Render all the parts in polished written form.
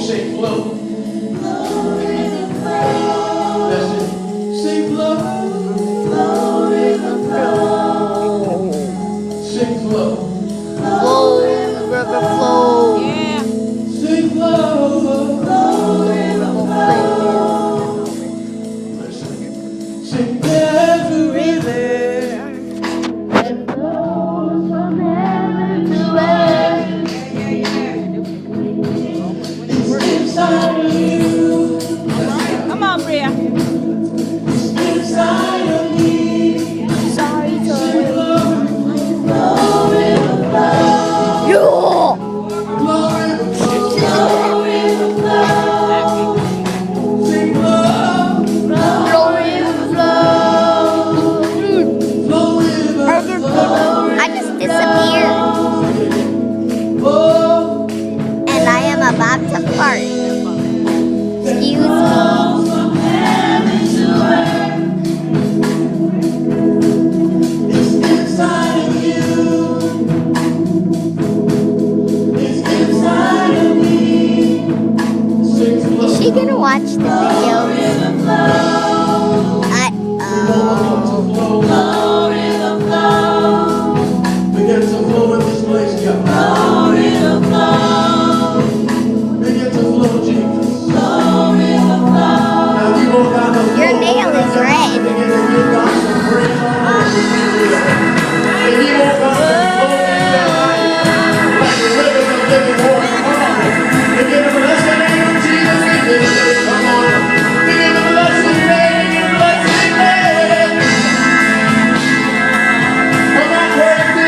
sing flow. That's it. Sing flow. Sing flow. Flow, river flow. Yeah. Sing flow. Sing there's a river. Inside of you. Come on, Bria. Inside of me. Sorry, Sing sorry. flow. Yo! Flow river flow. Sing flow. Flow, river flow. Flow river flow. I just disappeared. Oh. And I am about to fart. Excuse me. It's inside of you. It's inside of me. Sing flow. Is she gonna watch the videos? Begin to flow in this place, God. Begin to flow, Jesus. Now you won't have to Your flow. nail is red. Begin to give God some praise. And you won't have to flow in your life like the rivers of living water. Come on. Begin to bless the name of Jesus. Come on. Begin to bless His name. Bless His name. Come on, praise Him.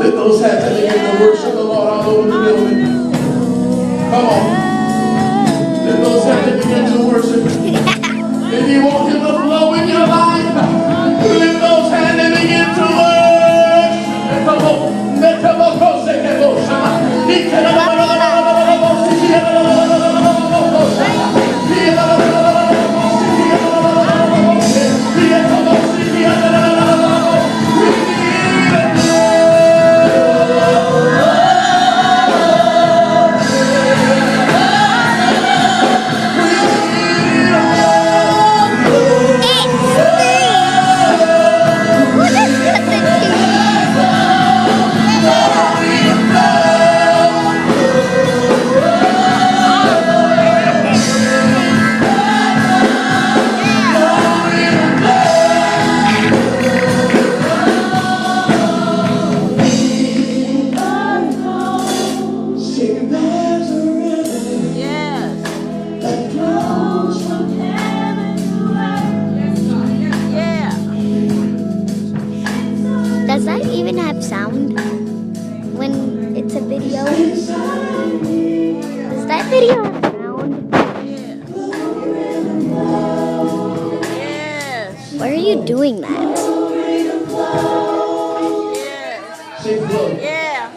Sing those hands and begin to worship the Lord all over the building. Come on. Lift those hands and begin to worship. If you want Him to flow in your life, lift those hands and begin to worship. Come on. Does that even have sound when it's a video? Does that that video sound? Yes. Why are you doing that? Say flow. Yeah.